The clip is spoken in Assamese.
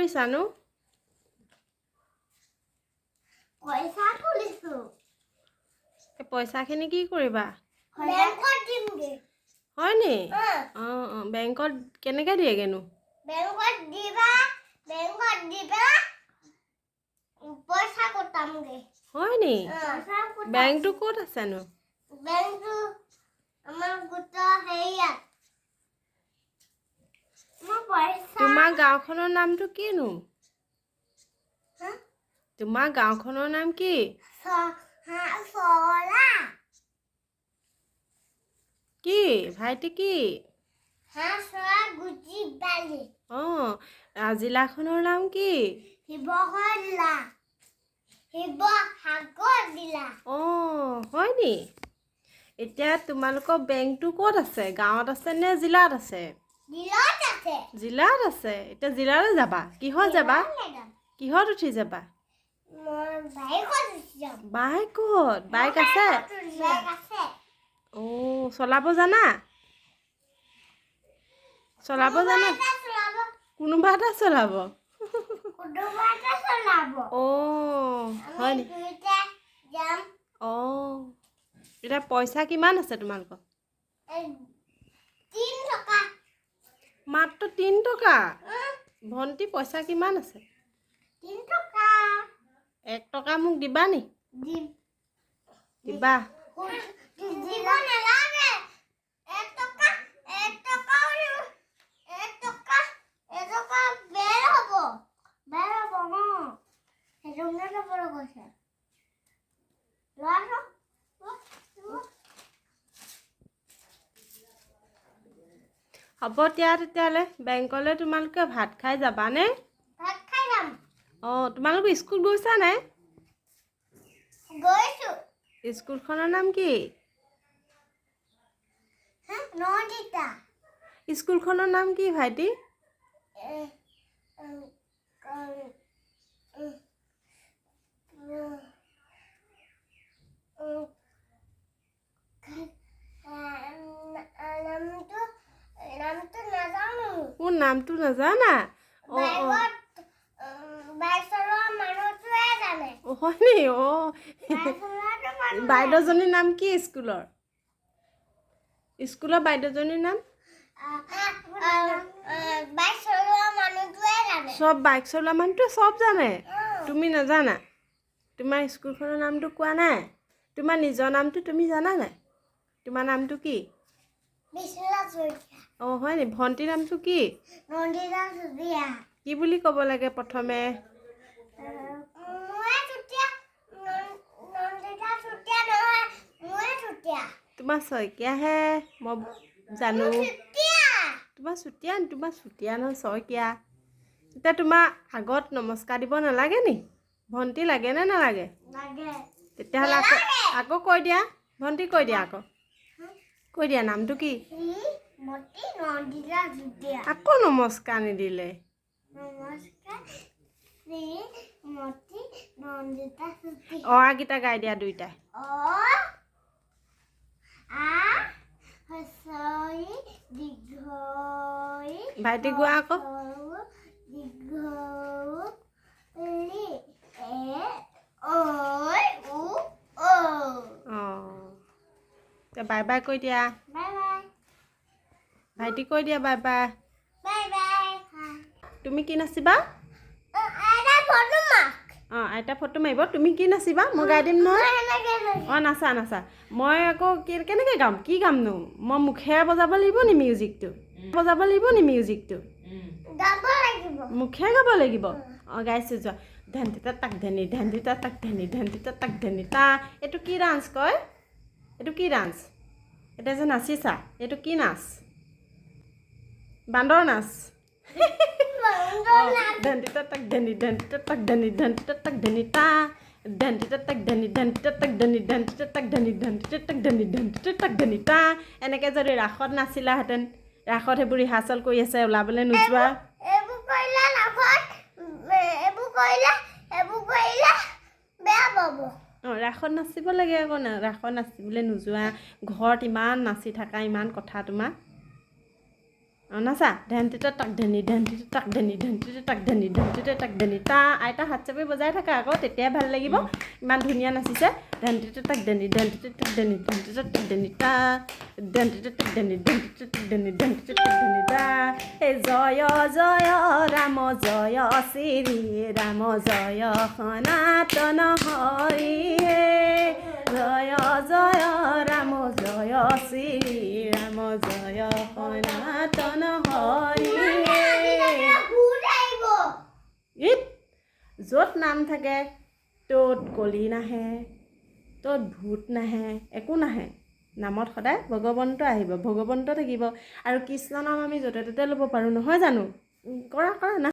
কৰিছানো? পইচা তুলিছো। এই পইচাখিনি কি কৰিবা? বেংকত দিমগে। হয় নি? বেংকত কেনেকৈ দিয়েগেনো? বেংকত দিবা পইচা কটামগে। হয় নি? বেংকটো ক'ত আছেনো? বেংকটো আমাৰ গোটৰ হেৰিয়াত। তোমাৰ গাঁওখনৰ নামটো কিনো? হা? তোমাৰ গাঁওখনৰ নাম কি? চলা। কি ভাইটি কি? গুটি বালি। জিলাখনৰ নাম কি? শিৱসাগৰ জিলা। শিৱসাগৰ জিলা। হয় নি? এতিয়া তোমালোকৰ বেংকটো ক'ত আছে? গাঁৱত আছে নে জিলাত আছে? জিলাত আছে। জিলাত আছে। এতিয়া জিলালৈ যাবা? কিহত যাবা? কিহত উঠি যাবা? মই বাইকত উঠি যাম। বাইকত? বাইক আছে? বাইক আছে। চলাব জানা? চলাব জানা? কোনোবা এটা চলাব। হয় নি? এতিয়া পইচা কিমান আছে তোমালোকৰ? 3 টকা। মাত্ৰ 3 টকা? ভণ্টি পইচা কিমান আছে? 3 টকা। 1 টকা মোক দিবা নি? দিম। দিবা? দিব নালাগে। 1 টকা বেৰ হ'ব ন? সেইজনে ল'বলৈ কৈছে। লোৱা হ'ব তেতিয়াহ'লে বেংকলৈ তোমালোকে ভাত খাই যাবানে? ভাত খাই যাম। তোমালোক স্কুল গৈছা নাই? গৈছো। স্কুলখনৰ নাম কি? নন্দিতা। স্কুলখনৰ নাম কি ভাইটি? নামটো নাজানো। মোৰ নামটো নাজানা? বাইক চলোৱা মানুহটোৱে জানে। হয় নি? বাইদেউজনীৰ নাম কি স্কুলৰ? স্কুলৰ বাইদেউজনীৰ নাম? বাইক চলোৱা মানুহটোৱে জানে। চব বাইক চলোৱা মানুহটোৱে চব জানে? তুমি নাজানা? তোমাৰ স্কুলখনৰ নামটো কোৱা নাই? তোমাৰ নিজৰ নামটো তুমি জানা নাই? তোমাৰ নামটো কি? হয় নি? ভণ্টিৰ নামটো কি? নন্দিতা চুতীয়া। কি বুলি ক'ব লাগে প্ৰথমে? তোমাৰ শইকীয়াহে, মই জানো। তোমাৰ চুতীয়া নহয় শইকীয়া। এতিয়া তোমাৰ আগত নমস্কাৰ দিব নালাগে নি? ভণ্টি লাগে নে নালাগে? তেতিয়াহ'লে আকৌ কৈ দিয়া। ভণ্টি কৈ দিয়া আকৌ। কৈ দিয়া নামটো কি? আকৌ নমস্কাৰ নিদিলে। গীতা গাই দিয়া দুইটাই। ভাইটি গোৱা আকৌ। বাই বাই কৈ দিয়া। ভাইটি কৈ দিয়া বাই বাই। তুমি কি নাচিবা? আইতা ফটো মাৰিব। তুমি কি নাচিবা? মই গাই দিম নহয়। নাচা। মই আকৌ কেনেকৈ গাম? কি গামনো? মই মুখেৰে বজাব লাগিব নি মিউজিকটো? মুখেৰে গাব লাগিব। গাইছোঁ যোৱা। ধেন্দিতা তাক ধেনি ধেন্দিতা তাক ধেনি ধেন্দিতা তাক ধেনি তা। এইটো কি ডান্স কয়? এইটো কি ডান্স? এতিয়া যে নাচিছা, এইটো কি নাচ? বান্দৰ নাচ। ধেন্দিতা তাক ধেনি ধেন্দিতা তাক ধেনি ধেন্দিতা তাক ধেনি তা। ধেন্দিতা তাক ধেনি ধেন্দিতা তাক ধেনি ধেন্দিতা তাক ধেনি ধেন্দিতা তাক ধেনি ধেন্দিতা তাক ধেনি তা। এনেকৈ যদি ৰাসত নাচিলাহেঁতেন। ৰাসত সেইবোৰ ৰিহাৰ্চেল কৰি আছে, ওলাবলৈ নোযোৱা। ৰাসত নাচিব লাগে আকৌ। ৰাসত নাচিবলৈ নোযোৱা। ঘৰত ইমান নাচি থাকা, ইমান কথা তোমাৰ। নাচা ধ্যানটিতে তাক ধ্যানি ধ্যানটিতে তাক ধ্যানি ধ্যানটিতে তাক ধ্যানি ধ্যানটিতে তাক ধ্যানি তা আইতা হাত চাপি বজাই থাকা আকৌ তেতিয়াই ভাল লাগিব ইমান ধুনীয়া নাচিছে ধ্যানটিতে তাক ধ্যানি ধ্যানটিতে তাক ধ্যানি ধ্যানটিতে তাক ধ্যানি তা ধ্যানটিতে তাক ধ্যানি ধ্যানটিতে তাক ধ্যানি ধ্যানটিতে তাক ধ্যানি তা এই জয় জয় ৰাম জয় শ্ৰী ৰাম জয় সনাতন হৰি হে জয় জয় ৰাম জয় শ্ৰী ৰাম জয় সনাতন হৰি ইত য'ত নাম থাকে ত'ত কলি নাহে ত'ত ভূত নাহে একো নাহে নামত সদায় ভগৱন্ত আহিব ভগৱন্ত থাকিব আৰু কৃষ্ণ নাম আমি য'তে ত'তে ল'ব পাৰোঁ নহয় জানো কৰা কৰা না